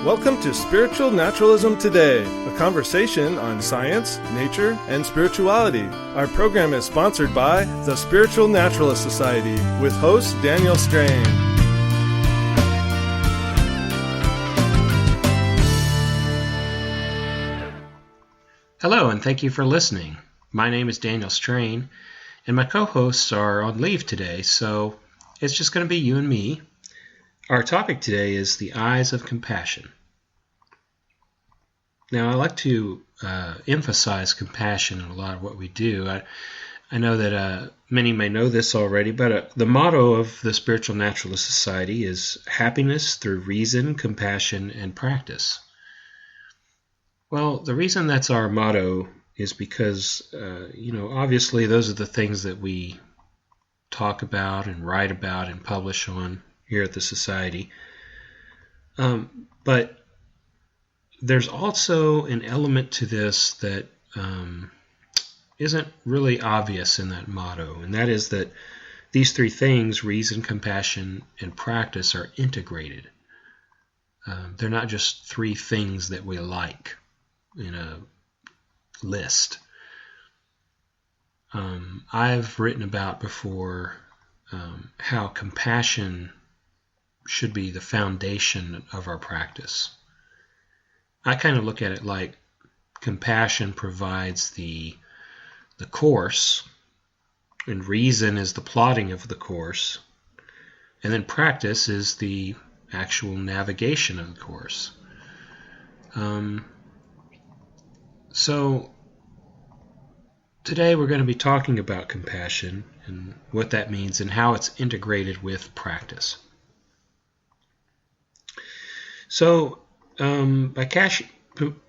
Welcome to Spiritual Naturalism Today, a conversation on science, nature, and spirituality. Our program is sponsored by the Spiritual Naturalist Society with host Daniel Strain. Hello, and thank you for listening. My name is Daniel Strain, and my co-hosts are on leave today, so it's just going to be you and me. Our topic today is the eyes of compassion. Now, I like to emphasize compassion in a lot of what we do. I know that many may know this already, but the motto of the Spiritual Naturalist Society is happiness through reason, compassion, and practice. Well, the reason that's our motto is because, obviously those are the things that we talk about and write about and publish on here at the Society. But there's also an element to this that isn't really obvious in that motto, and that is that these three things, reason, compassion, and practice, are integrated. They're not just three things that we like in a list. I've written about before how compassion should be the foundation of our practice. I kind of look at it like compassion provides the course, and reason is the plotting of the course, and then practice is the actual navigation of the course. So today we're going to be talking about compassion and what that means and how it's integrated with practice. So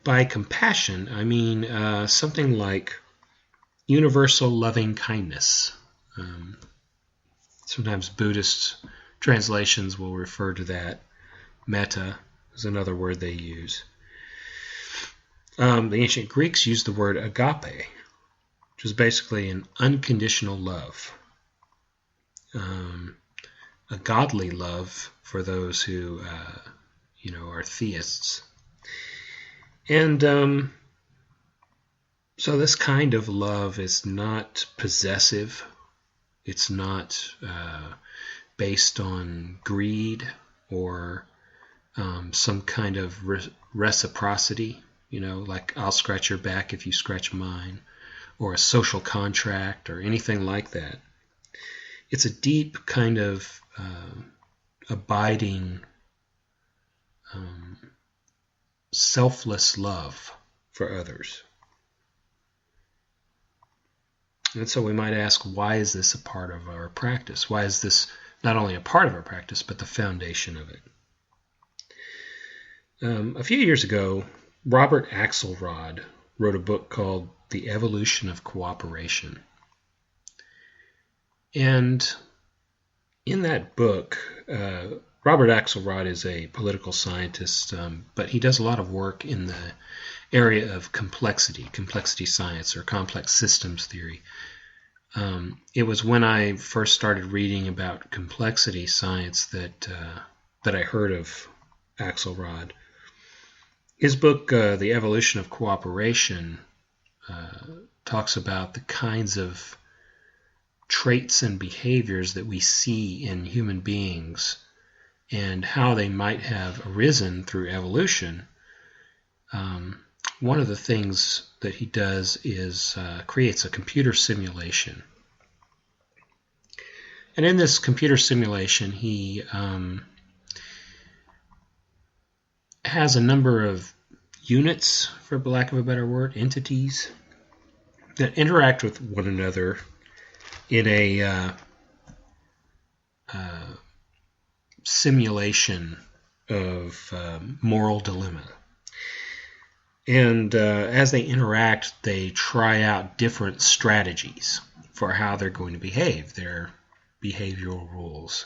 by compassion, I mean something like universal loving kindness. Sometimes Buddhist translations will refer to that. Metta is another word they use. The ancient Greeks used the word agape, which is basically an unconditional love. A godly love for those who are theists. And so this kind of love is not possessive. It's not based on greed or some kind of reciprocity, like I'll scratch your back if you scratch mine, or a social contract or anything like that. It's a deep kind of abiding selfless love for others. And so we might ask, why is this a part of our practice? Why is this not only a part of our practice, but the foundation of it? A few years ago, Robert Axelrod wrote a book called The Evolution of Cooperation. And in that book, Robert Axelrod is a political scientist, but he does a lot of work in the area of complexity science, or complex systems theory. It was when I first started reading about complexity science that I heard of Axelrod. His book, The Evolution of Cooperation, talks about the kinds of traits and behaviors that we see in human beings and how they might have arisen through evolution. One of the things that he does is creates a computer simulation. And in this computer simulation, he has a number of units, for lack of a better word, entities, that interact with one another in a simulation of moral dilemma. And as they interact, they try out different strategies for how they're going to behave, their behavioral rules.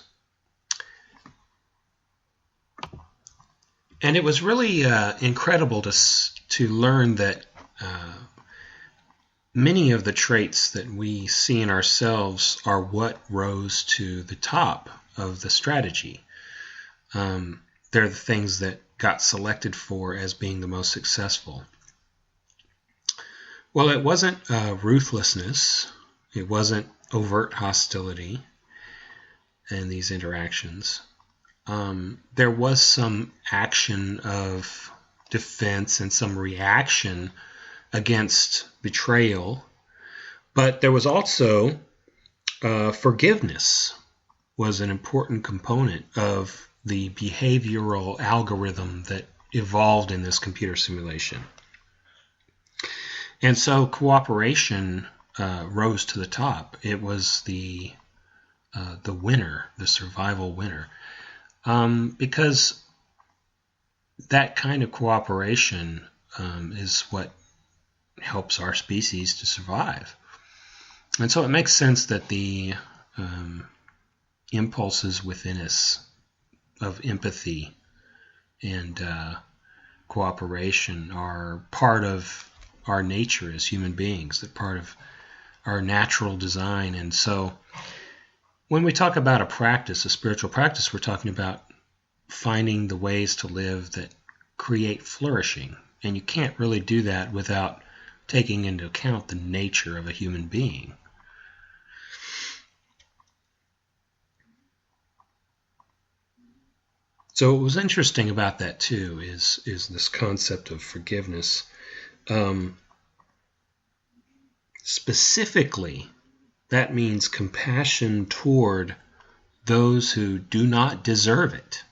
And it was really incredible to learn that many of the traits that we see in ourselves are what rose to the top of the strategy. They're the things that got selected for as being the most successful? Well, it wasn't ruthlessness. It wasn't overt hostility in these interactions. There was some action of defense and some reaction against betrayal, but there was also forgiveness was an important component of the behavioral algorithm that evolved in this computer simulation. And so cooperation rose to the top. It was the winner, the survival winner, because that kind of cooperation is what helps our species to survive. And so it makes sense that the impulses within us of empathy and cooperation are part of our nature as human beings, that part of our natural design. And so when we talk about a practice, a spiritual practice, we're talking about finding the ways to live that create flourishing. And you can't really do that without taking into account the nature of a human being. So what was interesting about that too is this concept of forgiveness. Specifically, that means compassion toward those who do not deserve it.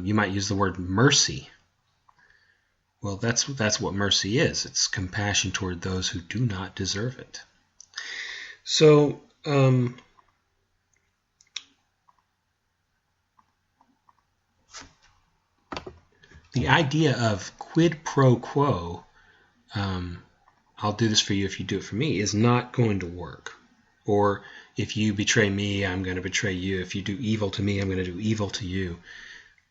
You might use the word mercy. Well, that's what mercy is. It's compassion toward those who do not deserve it. So, the idea of quid pro quo, I'll do this for you if you do it for me, is not going to work. Or if you betray me, I'm going to betray you. If you do evil to me, I'm going to do evil to you.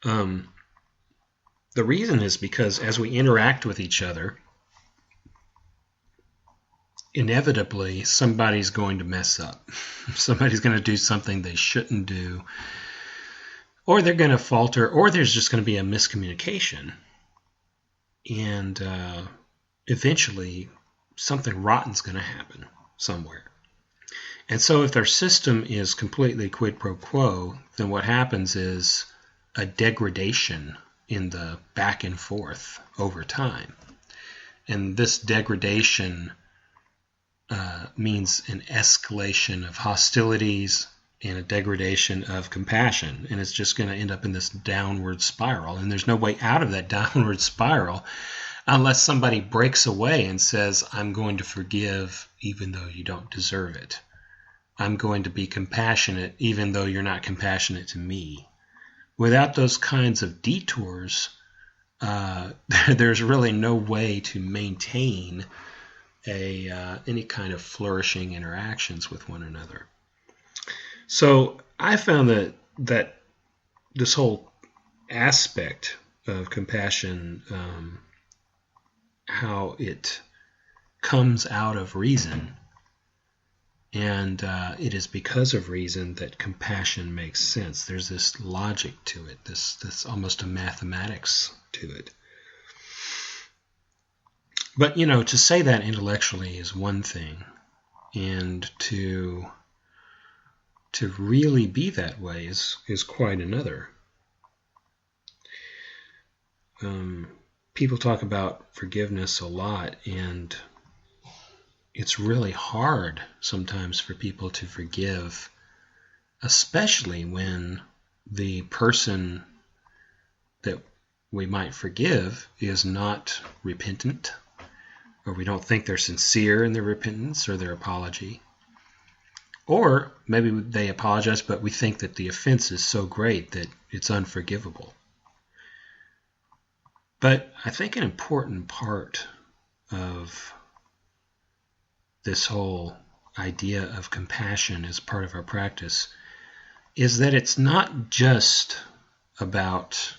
The reason is because as we interact with each other, inevitably somebody's going to mess up. Somebody's going to do something they shouldn't do. Or they're going to falter, or there's just going to be a miscommunication. And eventually, something rotten's going to happen somewhere. And so if their system is completely quid pro quo, then what happens is a degradation in the back and forth over time. And this degradation means an escalation of hostilities and a degradation of compassion. And it's just going to end up in this downward spiral. And there's no way out of that downward spiral unless somebody breaks away and says, I'm going to forgive even though you don't deserve it. I'm going to be compassionate even though you're not compassionate to me. Without those kinds of detours, there's really no way to maintain any kind of flourishing interactions with one another. So I found that this whole aspect of compassion, how it comes out of reason, and it is because of reason that compassion makes sense. There's this logic to it, this almost a mathematics to it. But, to say that intellectually is one thing, and to really be that way is quite another. People talk about forgiveness a lot, and it's really hard sometimes for people to forgive, especially when the person that we might forgive is not repentant, or we don't think they're sincere in their repentance or their apology. Or maybe they apologize, but we think that the offense is so great that it's unforgivable. But I think an important part of this whole idea of compassion as part of our practice is that it's not just about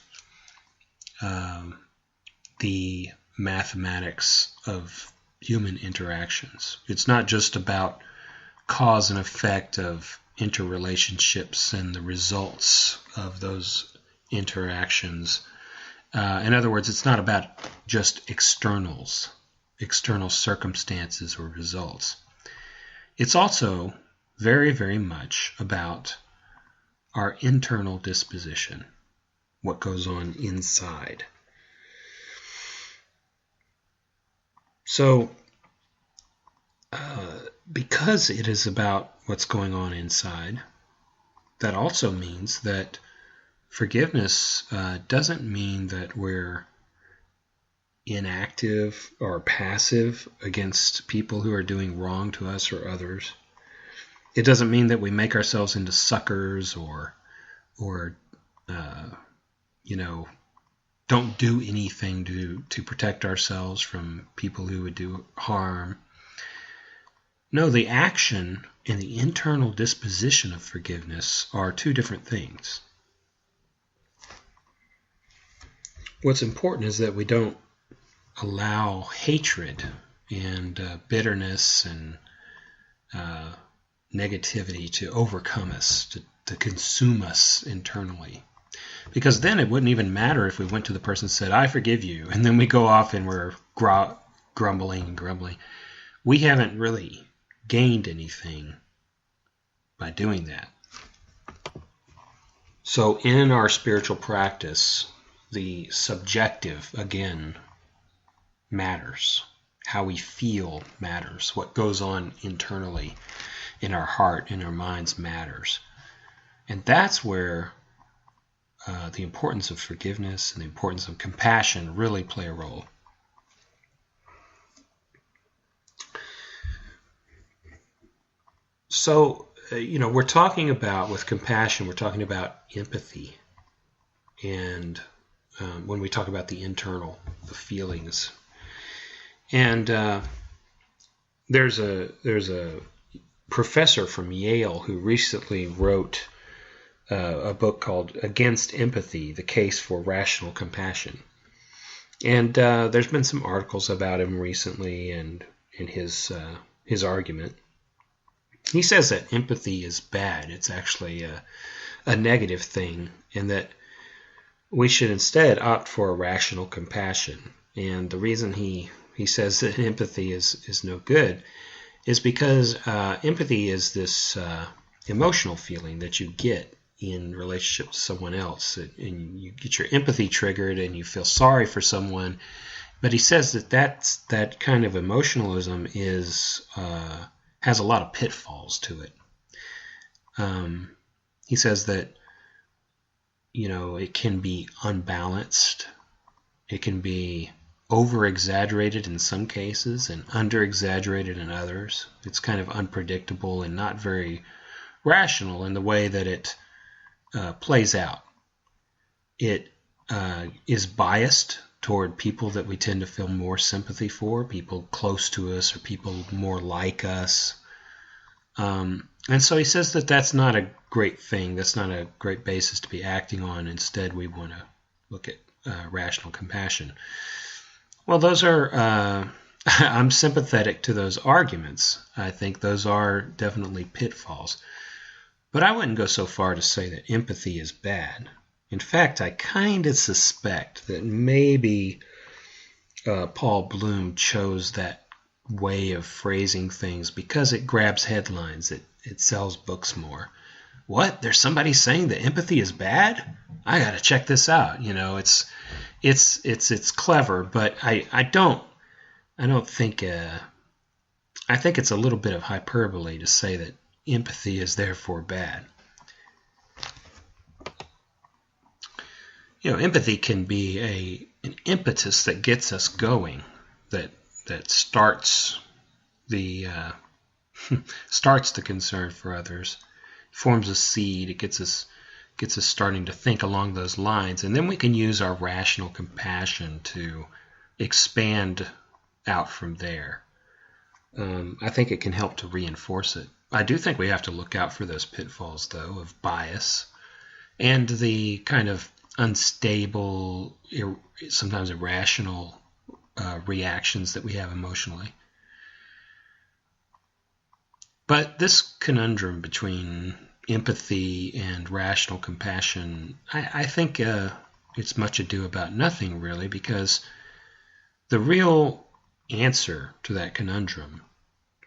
the mathematics of human interactions. It's not just about cause and effect of interrelationships and the results of those interactions In other words, it's not about just external circumstances or results. It's also very, very much about our internal disposition, what goes on inside. So, because it is about what's going on inside, that also means that forgiveness doesn't mean that we're inactive or passive against people who are doing wrong to us or others. It doesn't mean that we make ourselves into suckers or don't do anything to protect ourselves from people who would do harm. No, the action and the internal disposition of forgiveness are two different things. What's important is that we don't allow hatred and bitterness and negativity to overcome us, to consume us internally. Because then it wouldn't even matter if we went to the person and said, I forgive you, and then we go off and we're grumbling. We haven't really gained anything by doing that. So in our spiritual practice, the subjective, again, matters. How we feel matters. What goes on internally in our heart, in our minds matters. And that's where the importance of forgiveness and the importance of compassion really play a role. So, we're talking about, with compassion, we're talking about empathy. And when we talk about the internal, the feelings. And there's a professor from Yale who recently wrote a book called Against Empathy, The Case for Rational Compassion. And there's been some articles about him recently and in his argument. He says that empathy is bad. It's actually a negative thing, and that we should instead opt for a rational compassion. And the reason he says that empathy is no good is because empathy is this emotional feeling that you get in relationship to someone else. And you get your empathy triggered and you feel sorry for someone. But he says that kind of emotionalism has a lot of pitfalls to it. He says that it can be unbalanced. It can be over-exaggerated in some cases and under-exaggerated in others. It's kind of unpredictable and not very rational in the way that it plays out. It is biased toward people that we tend to feel more sympathy for, people close to us or people more like us. And so he says that that's not a great thing. That's not a great basis to be acting on. Instead, we want to look at rational compassion. Well, those are, I'm sympathetic to those arguments. I think those are definitely pitfalls. But I wouldn't go so far to say that empathy is bad. In fact, I kind of suspect that maybe Paul Bloom chose that way of phrasing things because it grabs headlines. It sells books more. What? There's somebody saying that empathy is bad? I got to check this out. It's clever, but I don't think I think it's a little bit of hyperbole to say that empathy is therefore bad. Empathy can be an impetus that gets us going, that starts the concern for others, forms a seed. It gets us starting to think along those lines, and then we can use our rational compassion to expand out from there. I think it can help to reinforce it. I do think we have to look out for those pitfalls, though, of bias and the kind of unstable, sometimes irrational reactions that we have emotionally. But this conundrum between empathy and rational compassion, I think it's much ado about nothing, really, because the real answer to that conundrum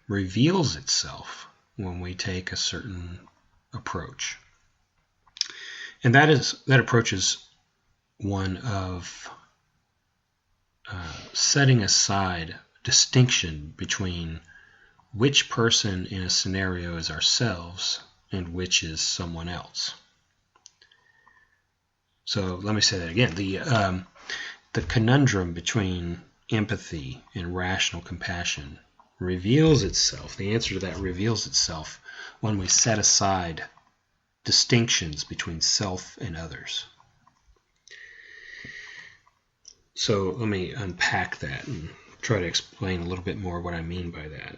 reveals itself when we take a certain approach. And that approach is one of setting aside distinction between which person in a scenario is ourselves and which is someone else. So let me say that again. The conundrum between empathy and rational compassion reveals itself, the answer to that reveals itself when we set aside distinctions between self and others. So let me unpack that and try to explain a little bit more what I mean by that.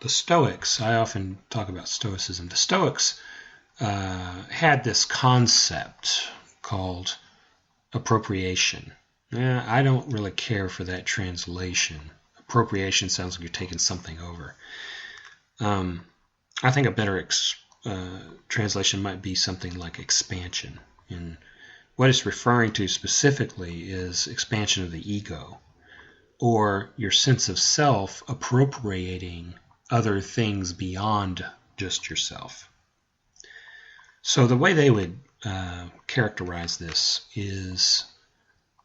The Stoics, I often talk about Stoicism. The Stoics had this concept called appropriation. I don't really care for that translation. Appropriation sounds like you're taking something over. I think a better translation might be something like expansion. And what it's referring to specifically is expansion of the ego, or your sense of self appropriating other things beyond just yourself. So the way they would characterize this is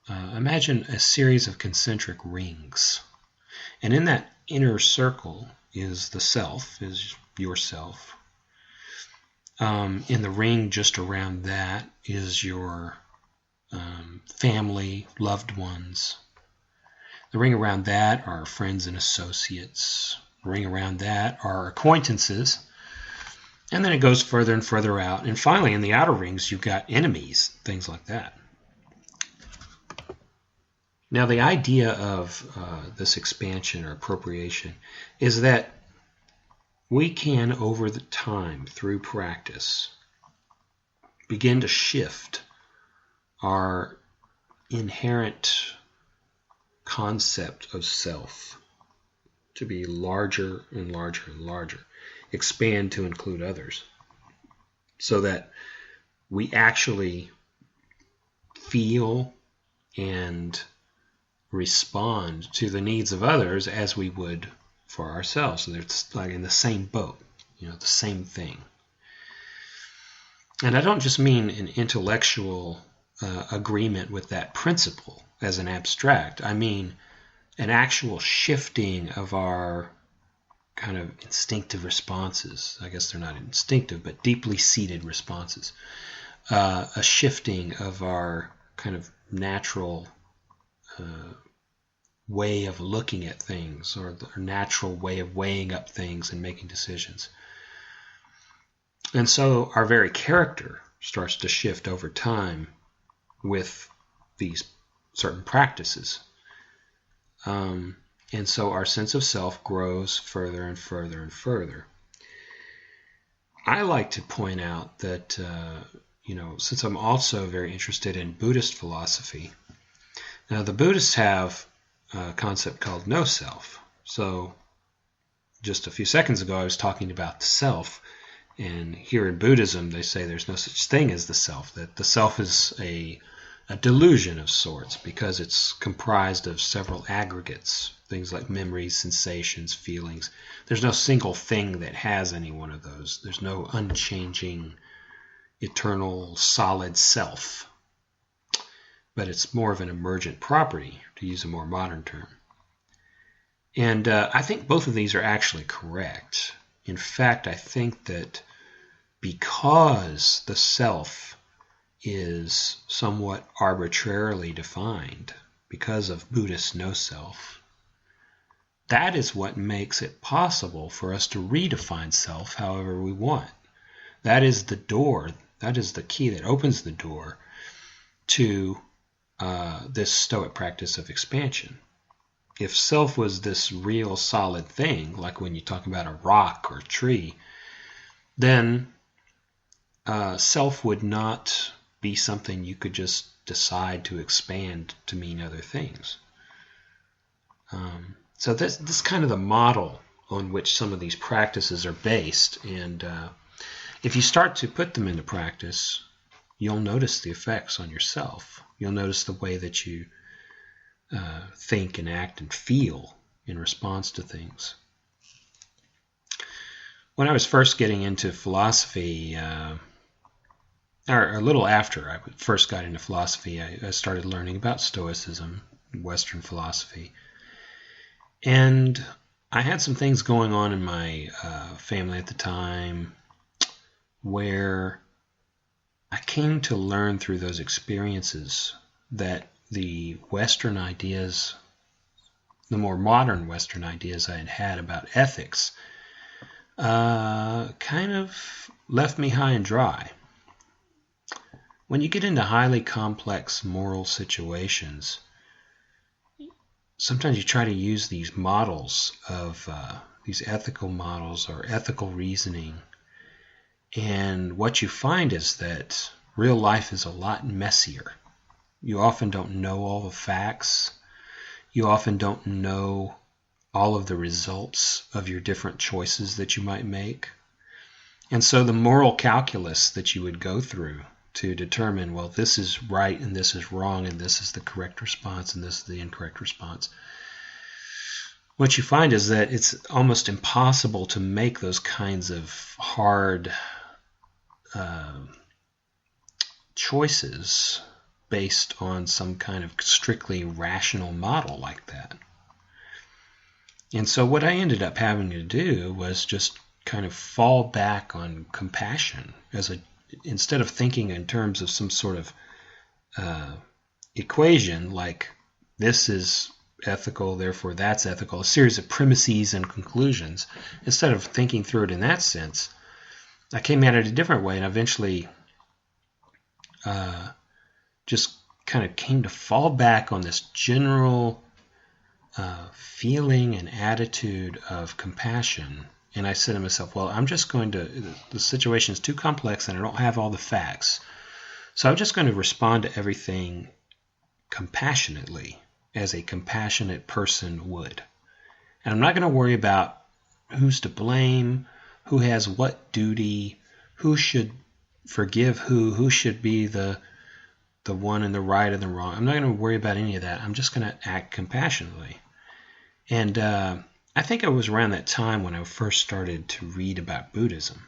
imagine a series of concentric rings. And in that inner circle is the self, is yourself. In the ring just around that is your family, loved ones. The ring around that are friends and associates. The ring around that are acquaintances. And then it goes further and further out. And finally, in the outer rings, you've got enemies, things like that. Now, the idea of this expansion or appropriation is that we can, over the time, through practice, begin to shift our inherent concept of self to be larger and larger and larger, expand to include others, so that we actually feel and respond to the needs of others as we would for ourselves. So it's like in the same boat, the same thing. And I don't just mean an intellectual agreement with that principle as an abstract. I mean an actual shifting of our kind of instinctive responses. I guess they're not instinctive, but deeply seated responses. A shifting of our kind of natural way of looking at things, or the natural way of weighing up things and making decisions. And so our very character starts to shift over time with these certain practices. And so our sense of self grows further and further and further. I like to point out that, since I'm also very interested in Buddhist philosophy, now the Buddhists have a concept called no self. So just a few seconds ago I was talking about the self, and here in Buddhism they say there's no such thing as the self, that the self is a delusion of sorts because it's comprised of several aggregates, things like memories, sensations, feelings. There's no single thing that has any one of those. There's no unchanging, eternal, solid self. But it's more of an emergent property, to use a more modern term. And I think both of these are actually correct. In fact, I think that because the self is somewhat arbitrarily defined because of Buddhist no-self, that is what makes it possible for us to redefine self however we want. That is the door, that is the key that opens the door to this Stoic practice of expansion. If self was this real solid thing, like when you talk about a rock or a tree, then self would not be something you could just decide to expand to mean other things. So this is kind of the model on which some of these practices are based. And if you start to put them into practice, you'll notice the effects on yourself. You'll notice the way that you think and act and feel in response to things. When I was first getting into philosophy, or a little after I first got into philosophy, I started learning about Stoicism, Western philosophy. And I had some things going on in my family at the time where I came to learn through those experiences that the Western ideas, the more modern Western ideas I had had about ethics, kind of left me high and dry. When you get into highly complex moral situations, sometimes you try to use these models of these ethical models or ethical reasoning, and what you find is that real life is a lot messier. You often don't know all the facts. You often don't know all of the results of your different choices that you might make. And so the moral calculus that you would go through to determine, well, this is right and this is wrong and this is the correct response and this is the incorrect response, what you find is that it's almost impossible to make those kinds of hard choices based on some kind of strictly rational model like that. And so what I ended up having to do was just kind of fall back on compassion instead of thinking in terms of some sort of equation like this is ethical, therefore that's ethical, a series of premises and conclusions. Instead of thinking through it in that sense, I came at it a different way, and eventually just kind of came to fall back on this general feeling and attitude of compassion. And I said to myself, well, the situation is too complex and I don't have all the facts. So I'm just going to respond to everything compassionately, as a compassionate person would. And I'm not going to worry about who's to blame, who has what duty, who should forgive who should be the one in the right and the wrong. I'm not going to worry about any of that. I'm just going to act compassionately. And I think it was around that time when I first started to read about Buddhism,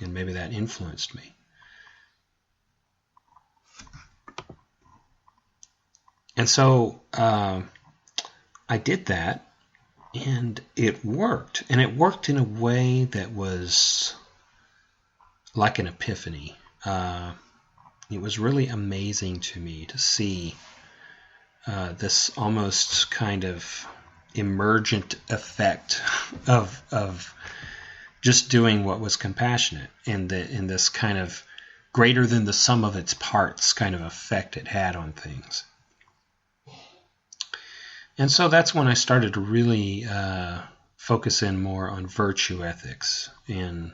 and maybe that influenced me. And so I did that, and it worked. And it worked in a way that was like an epiphany. It was really amazing to me to see this almost kind of emergent effect of just doing what was compassionate, and in this kind of greater than the sum of its parts kind of effect it had on things. And so that's when I started to really focus in more on virtue ethics and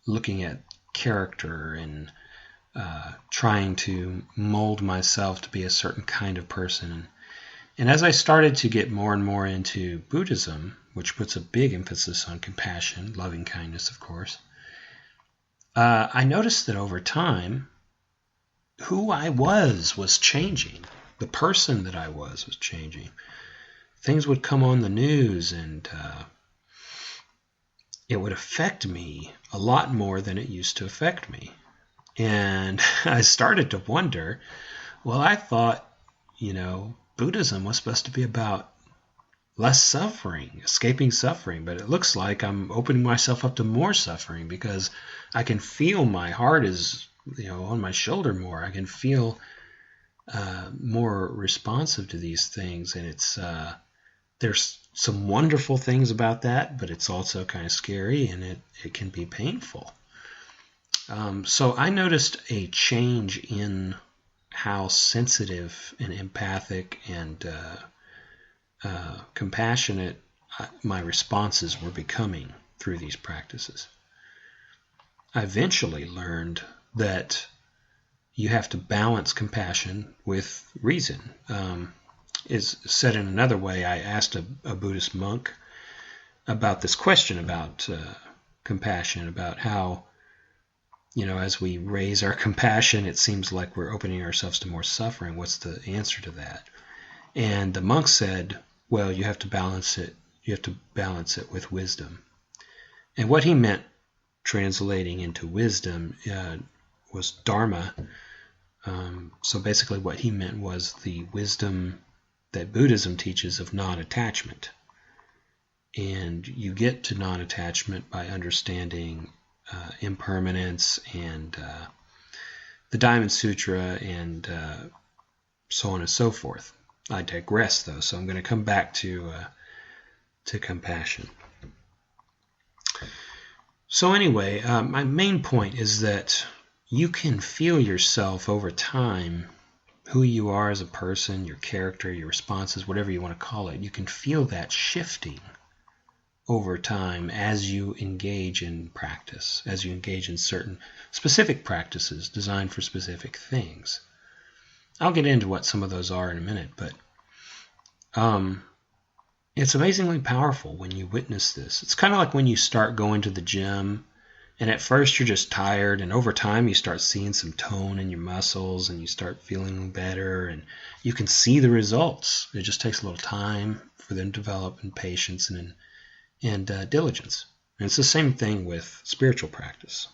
looking at character and trying to mold myself to be a certain kind of person. And as I started to get more and more into Buddhism, which puts a big emphasis on compassion, loving kindness, of course, I noticed that over time, who I was changing. The person that I was changing. Things would come on the news, and it would affect me a lot more than it used to affect me. And I started to wonder, well, I thought, Buddhism was supposed to be about less suffering, escaping suffering, but it looks like I'm opening myself up to more suffering because I can feel my heart is, on my shoulder more. I can feel more responsive to these things, and it's there's some wonderful things about that, but it's also kind of scary, and it can be painful. So I noticed a change in how sensitive and empathic and compassionate my responses were becoming through these practices. I eventually learned that you have to balance compassion with reason. Is said in another way, I asked a Buddhist monk, about this question about compassion, about how, as we raise our compassion, it seems like we're opening ourselves to more suffering. What's the answer to that? And the monk said, well, you have to balance it. You have to balance it with wisdom. And what he meant, translating into wisdom, was dharma. So basically what he meant was the wisdom that Buddhism teaches of non-attachment. And you get to non-attachment by understanding impermanence and the Diamond Sutra and so on and so forth. I digress, though, so I'm going to come back to compassion. So anyway, my main point is that you can feel yourself over time, who you are as a person, your character, your responses, whatever you want to call it. You can feel that shifting over time as you engage in practice, as you engage in certain specific practices designed for specific things. I'll get into what some of those are in a minute, but it's amazingly powerful when you witness this. It's kind of like when you start going to the gym, and at first you're just tired, and over time you start seeing some tone in your muscles, and you start feeling better, and you can see the results. It just takes a little time for them to develop, and patience and diligence. And it's the same thing with spiritual practice.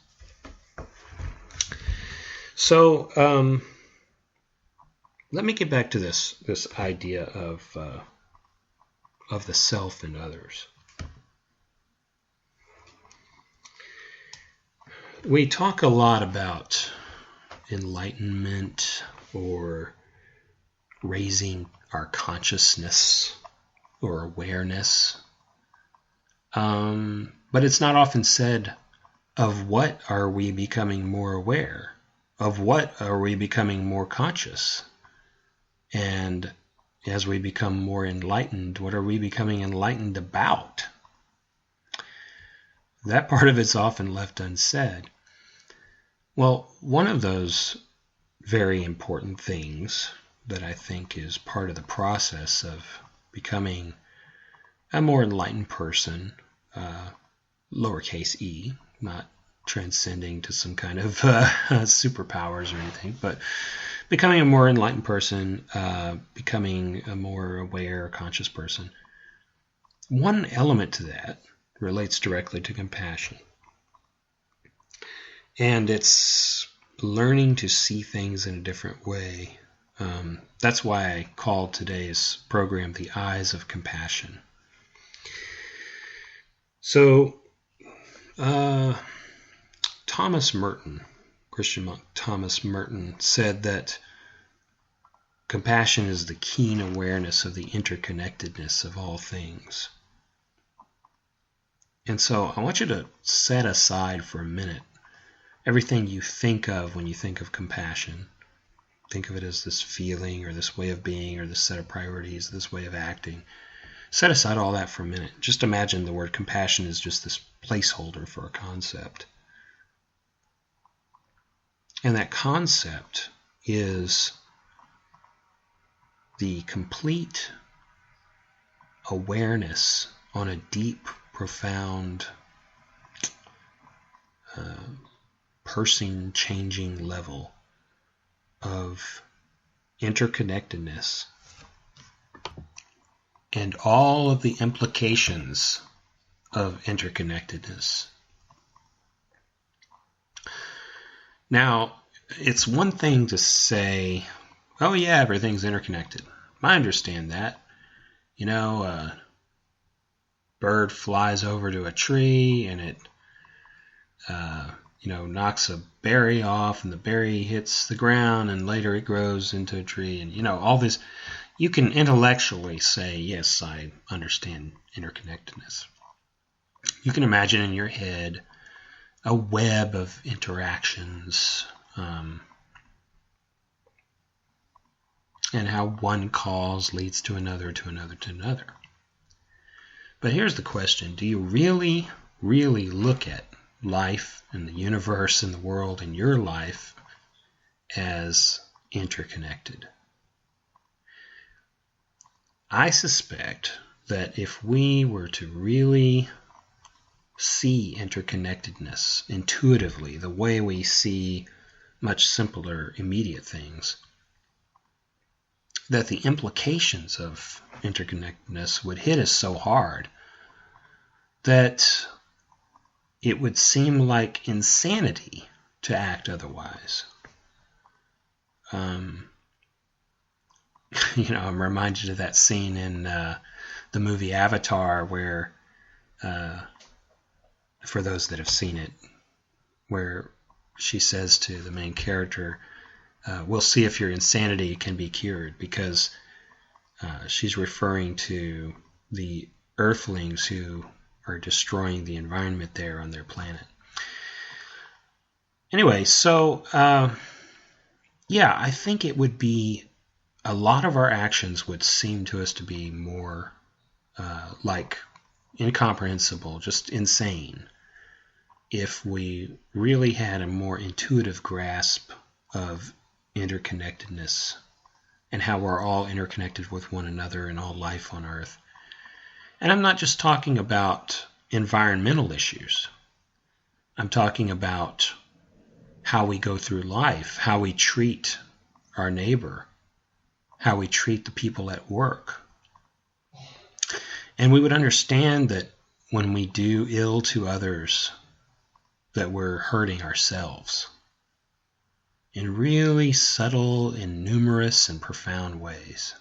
So let me get back to this idea of the self and others. We talk a lot about enlightenment or raising our consciousness or awareness. But it's not often said, of what are we becoming more aware? Of what are we becoming more conscious? And as we become more enlightened, what are we becoming enlightened about? That part of it's often left unsaid. Well, one of those very important things that I think is part of the process of becoming a more enlightened person, lowercase e, not transcending to some kind of superpowers or anything, but becoming a more enlightened person, becoming a more aware, conscious person. One element to that relates directly to compassion. And it's learning to see things in a different way. That's why I called today's program The Eyes of Compassion. So, Thomas Merton, Christian monk Thomas Merton, said that compassion is the keen awareness of the interconnectedness of all things. And so I want you to set aside for a minute everything you think of when you think of compassion. Think of it as this feeling or this way of being or this set of priorities, this way of acting. Set aside all that for a minute. Just imagine the word compassion is just this placeholder for a concept. And that concept is the complete awareness on a deep, profound, person-changing level of interconnectedness and all of the implications of interconnectedness. Now, it's one thing to say, oh yeah, everything's interconnected. I understand that. You know, a bird flies over to a tree and it, knocks a berry off and the berry hits the ground and later it grows into a tree. And, all this, you can intellectually say, yes, I understand interconnectedness. You can imagine in your head a web of interactions, and how one cause leads to another, to another, to another. But here's the question. Do you really, really look at life and the universe and the world and your life as interconnected? I suspect that if we were to really see interconnectedness intuitively, the way we see much simpler, immediate things, that the implications of interconnectedness would hit us so hard that it would seem like insanity to act otherwise. I'm reminded of that scene in the movie Avatar where, for those that have seen it, where she says to the main character, we'll see if your insanity can be cured, because she's referring to the Earthlings who are destroying the environment there on their planet. Anyway, so I think it would be, a lot of our actions would seem to us to be more like incomprehensible, just insane, if we really had a more intuitive grasp of interconnectedness and how we're all interconnected with one another and all life on Earth. And I'm not just talking about environmental issues. I'm talking about how we go through life, how we treat our neighbor, how we treat the people at work. And we would understand that when we do ill to others, that we're hurting ourselves in really subtle and numerous and profound ways.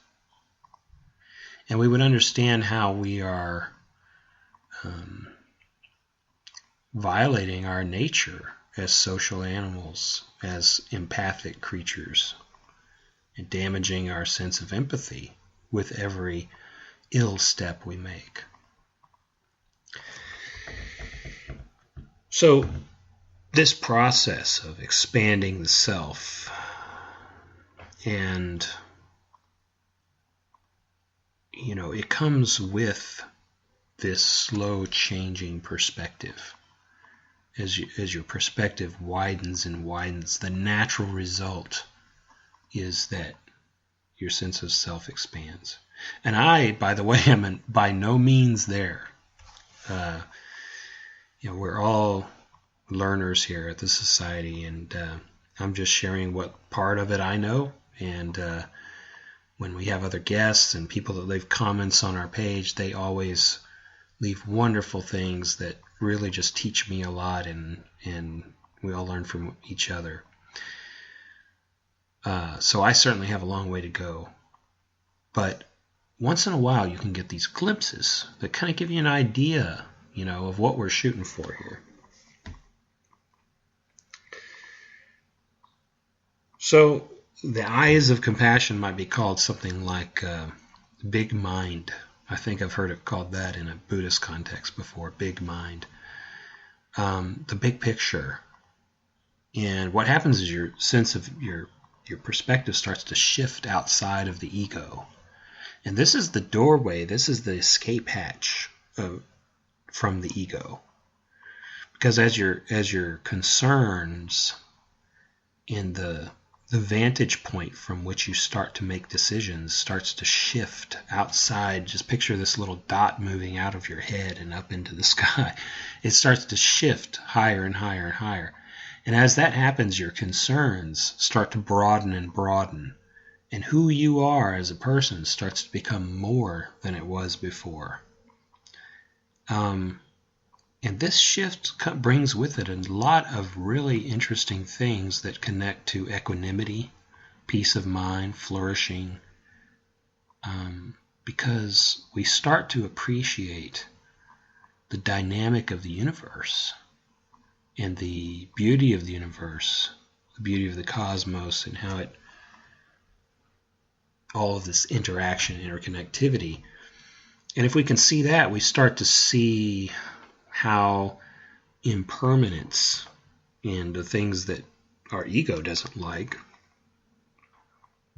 And we would understand how we are violating our nature as social animals, as empathic creatures, and damaging our sense of empathy with every ill step we make. So this process of expanding the self and it comes with this slow changing perspective. As your perspective widens and widens, the natural result is that your sense of self expands. And I, by the way, am by no means there. We're all learners here at the Society, and I'm just sharing what part of it I know. And when we have other guests and people that leave comments on our page, they always leave wonderful things that really just teach me a lot, and we all learn from each other. So I certainly have a long way to go. But once in a while you can get these glimpses that kind of give you an idea, of what we're shooting for here. So the eyes of compassion might be called something like big mind. I think I've heard it called that in a Buddhist context before, big mind. The big picture. And what happens is your sense of your perspective starts to shift outside of the ego. And this is the doorway, this is the escape hatch from the ego. Because as your concerns in the vantage point from which you start to make decisions starts to shift outside, just picture this little dot moving out of your head and up into the sky. It starts to shift higher and higher and higher. And as that happens, your concerns start to broaden and broaden. And who you are as a person starts to become more than it was before. And this shift brings with it a lot of really interesting things that connect to equanimity, peace of mind, flourishing, because we start to appreciate the dynamic of the universe and the beauty of the universe, the beauty of the cosmos, and how all of this interaction, interconnectivity. And if we can see that, we start to see how impermanence and the things that our ego doesn't like,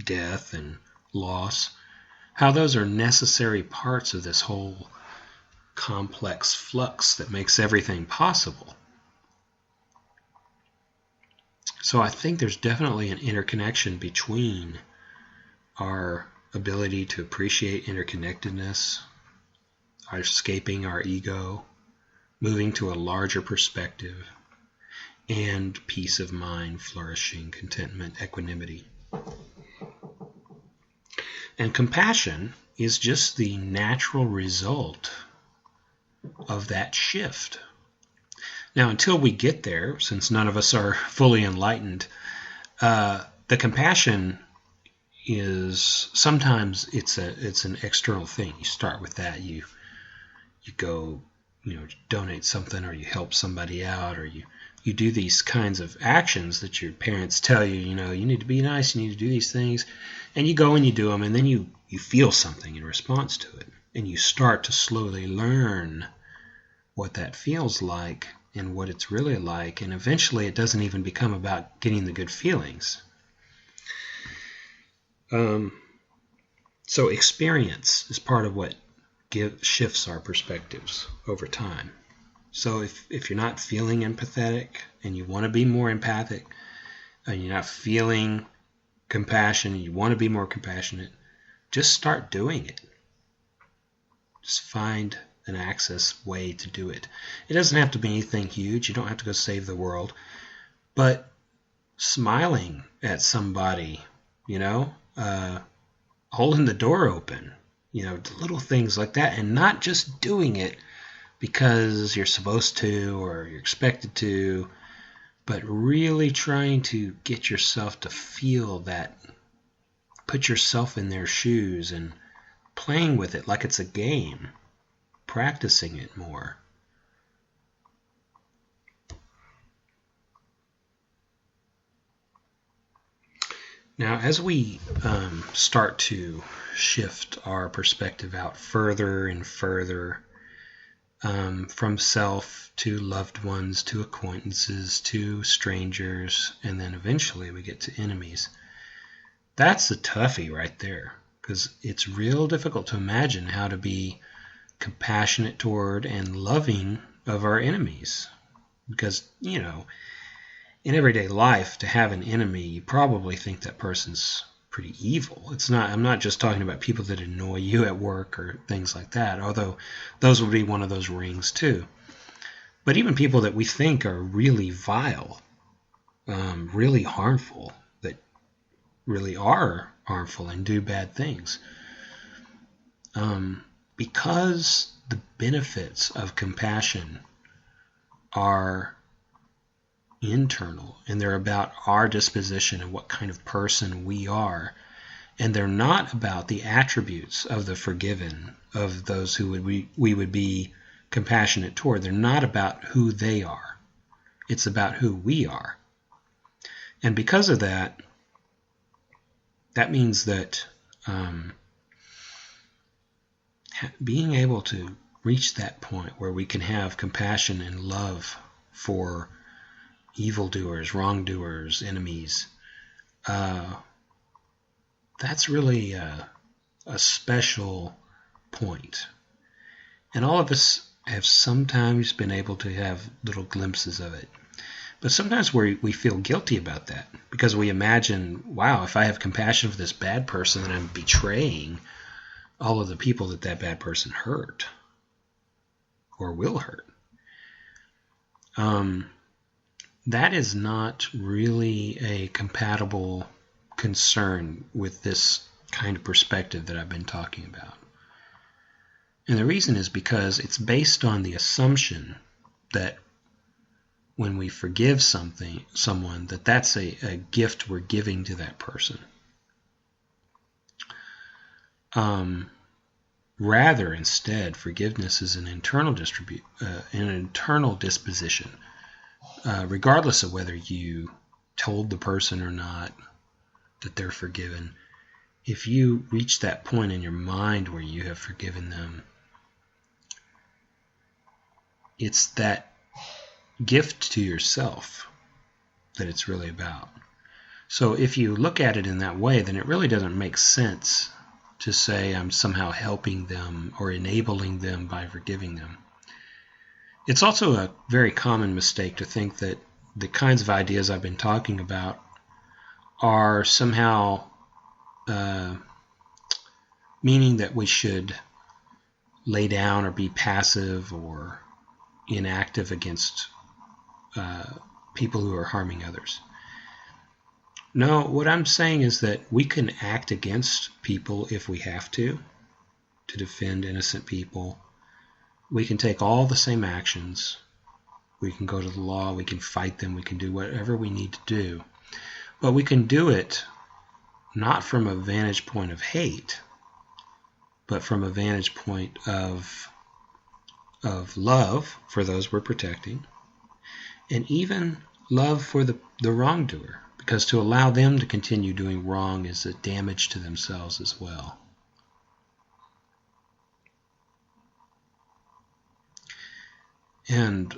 death and loss, how those are necessary parts of this whole complex flux that makes everything possible. So I think there's definitely an interconnection between our ability to appreciate interconnectedness escaping our ego, moving to a larger perspective, and peace of mind, flourishing, contentment, equanimity. And compassion is just the natural result of that shift. Now, until we get there, since none of us are fully enlightened, the compassion is sometimes it's an external thing. You start with that. You go, donate something, or you help somebody out, or you do these kinds of actions that your parents tell you, you need to be nice, you need to do these things, and you go and you do them, and then you feel something in response to it, and you start to slowly learn what that feels like and what it's really like, and eventually it doesn't even become about getting the good feelings. So experience is part of what shifts our perspectives over time. So if you're not feeling empathetic and you want to be more empathic, and you're not feeling compassion and you want to be more compassionate, just start doing it. Just find an access way to do it. It doesn't have to be anything huge. You don't have to go save the world. But smiling at somebody, holding the door open, little things like that, and not just doing it because you're supposed to or you're expected to, but really trying to get yourself to feel that, put yourself in their shoes and playing with it like it's a game, practicing it more. Now, as we start to shift our perspective out further and further, from self to loved ones to acquaintances to strangers, and then eventually we get to enemies, that's a toughie right there, because it's real difficult to imagine how to be compassionate toward and loving of our enemies. Because, in everyday life, to have an enemy, you probably think that person's pretty evil. I'm not just talking about people that annoy you at work or things like that, although those would be one of those rings too. But even people that we think are really vile, really harmful, that really are harmful and do bad things. Because the benefits of compassion are internal, and they're about our disposition and what kind of person we are, and they're not about the attributes of the forgiven, of those who we would be compassionate toward. They're not about who they are. It's about who we are. And because of that, that means that being able to reach that point where we can have compassion and love for evildoers, wrongdoers, enemies, that's really a special point. And all of us have sometimes been able to have little glimpses of it. But sometimes we feel guilty about that, because we imagine, wow, if I have compassion for this bad person, then I'm betraying all of the people that bad person hurt or will hurt. That is not really a compatible concern with this kind of perspective that I've been talking about. And the reason is because it's based on the assumption that when we forgive someone, that's a gift we're giving to that person. Rather, instead, forgiveness is an internal disposition. Regardless of whether you told the person or not that they're forgiven, if you reach that point in your mind where you have forgiven them, it's that gift to yourself that it's really about. So if you look at it in that way, then it really doesn't make sense to say I'm somehow helping them or enabling them by forgiving them. It's also a very common mistake to think that the kinds of ideas I've been talking about are somehow meaning that we should lay down or be passive or inactive against people who are harming others. No, what I'm saying is that we can act against people if we have to defend innocent people. We can take all the same actions. We can go to the law, we can fight them, we can do whatever we need to do. But we can do it not from a vantage point of hate, but from a vantage point of love for those we're protecting, and even love for the wrongdoer, because to allow them to continue doing wrong is a damage to themselves as well. And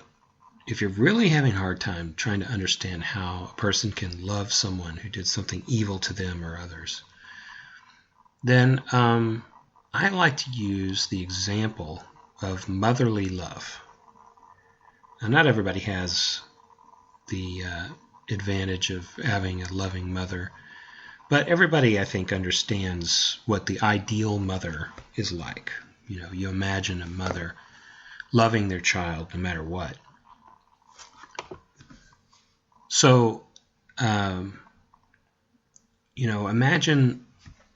if you're really having a hard time trying to understand how a person can love someone who did something evil to them or others, then I like to use the example of motherly love. Now, not everybody has the advantage of having a loving mother, but everybody, I think, understands what the ideal mother is like. You know, you imagine a mother loving their child no matter what. So, imagine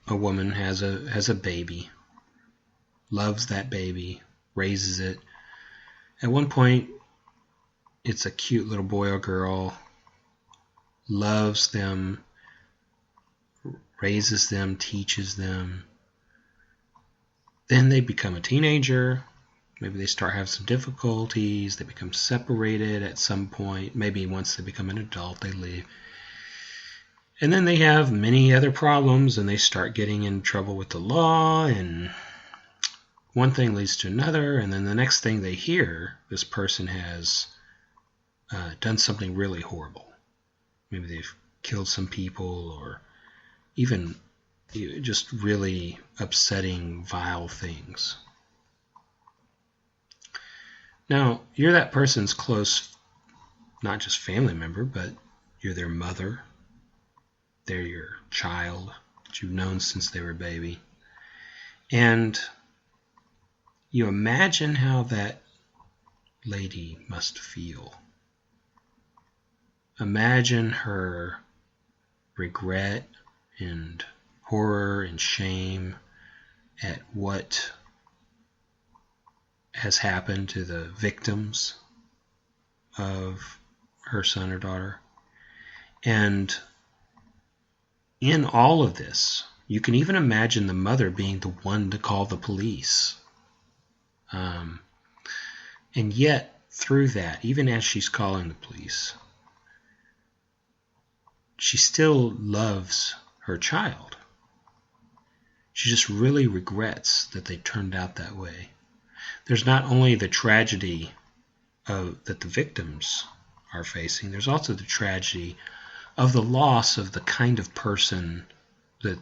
a woman has a baby, loves that baby, raises it. At one point, it's a cute little boy or girl, loves them, raises them, teaches them. Then they become a teenager. Maybe they start having some difficulties. They become separated at some point. Maybe once they become an adult, they leave. And then they have many other problems, and they start getting in trouble with the law, and one thing leads to another, and then the next thing they hear, this person has done something really horrible. Maybe they've killed some people, or even just really upsetting, vile things. Now, you're that person's close, not just family member, but you're their mother. They're your child that you've known since they were a baby. And you imagine how that lady must feel. Imagine her regret and horror and shame at what has happened to the victims of her son or daughter. And in all of this, you can even imagine the mother being the one to call the police. And yet, through that, even as she's calling the police, she still loves her child. She just really regrets that they turned out that way. There's not only the tragedy that the victims are facing, there's also the tragedy of the loss of the kind of person that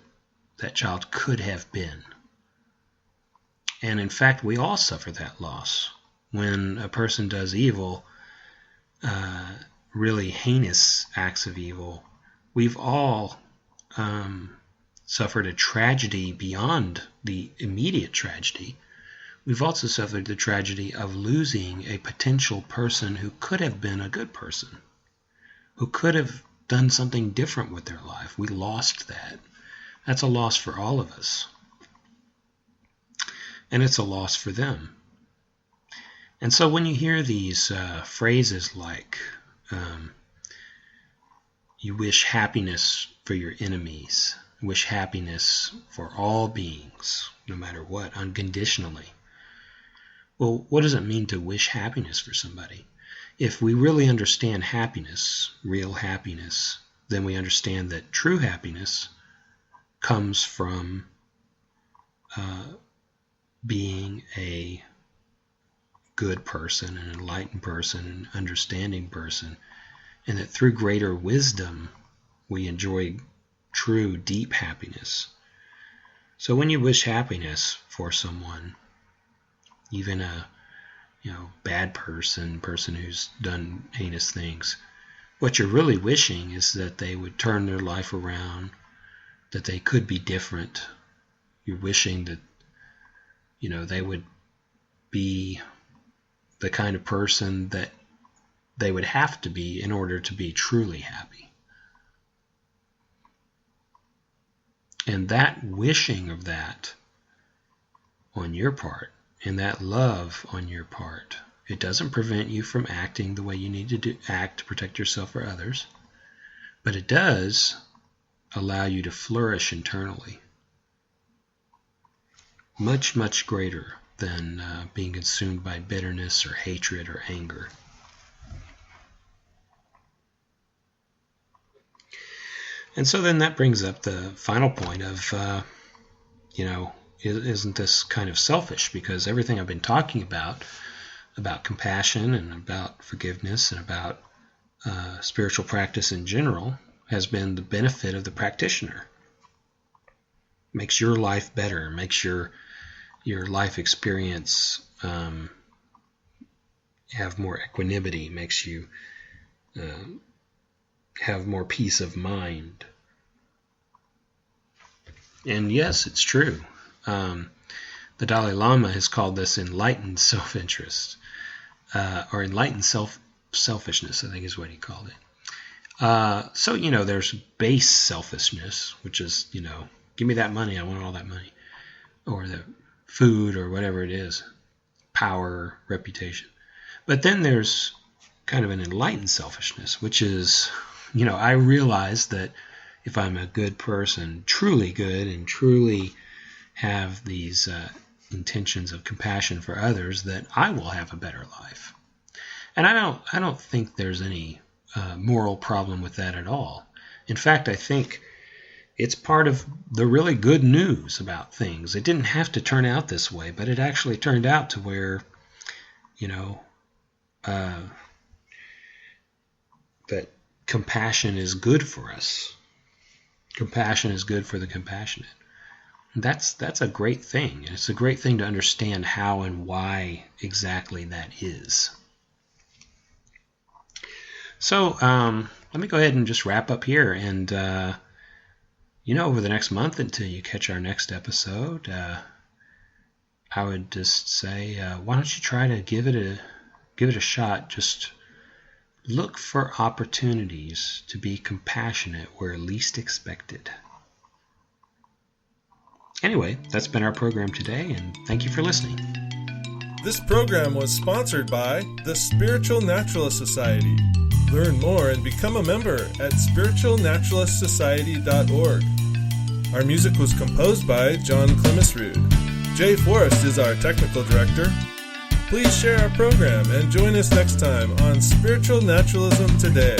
that child could have been. And in fact, we all suffer that loss. When a person does evil, really heinous acts of evil, we've all suffered a tragedy beyond the immediate tragedy. We've also suffered the tragedy of losing a potential person who could have been a good person, who could have done something different with their life. We lost that. That's a loss for all of us. And it's a loss for them. And so when you hear these phrases like, you wish happiness for your enemies, wish happiness for all beings, no matter what, unconditionally. Well, what does it mean to wish happiness for somebody? If we really understand happiness, real happiness, then we understand that true happiness comes from being a good person, an enlightened person, an understanding person, and that through greater wisdom we enjoy true, deep happiness. So when you wish happiness for someone, even a bad person who's done heinous things, what you're really wishing is that they would turn their life around, that they could be different. You're wishing that they would be the kind of person that they would have to be in order to be truly happy. And that wishing of that on your part, and that love on your part, it doesn't prevent you from acting the way you need to act to protect yourself or others, but it does allow you to flourish internally. Much, much greater than being consumed by bitterness or hatred or anger. And so then that brings up the final point of, isn't this kind of selfish? Because everything I've been talking about compassion and about forgiveness and about spiritual practice in general, has been the benefit of the practitioner. Makes your life better, makes your life experience have more equanimity, makes you have more peace of mind. And yes, it's true. The Dalai Lama has called this enlightened self-interest, or enlightened selfishness, I think is what he called it. So, there's base selfishness, which is, give me that money, I want all that money. Or the food or whatever it is, power, reputation. But then there's kind of an enlightened selfishness, which is, I realize that if I'm a good person, truly good, and truly have these intentions of compassion for others, that I will have a better life. And I don't think there's any moral problem with that at all. In fact, I think it's part of the really good news about things. It didn't have to turn out this way, but it actually turned out to where, that compassion is good for us. Compassion is good for the compassionate. That's a great thing. And it's a great thing to understand how and why exactly that is. So let me go ahead and just wrap up here. And, over the next month until you catch our next episode, I would just say, why don't you try to give it a shot. Just look for opportunities to be compassionate where least expected. Anyway, that's been our program today, and thank you for listening. This program was sponsored by the Spiritual Naturalist Society. Learn more and become a member at spiritualnaturalistsociety.org. Our music was composed by John Clemisrude. Jay Forrest is our technical director. Please share our program and join us next time on Spiritual Naturalism Today.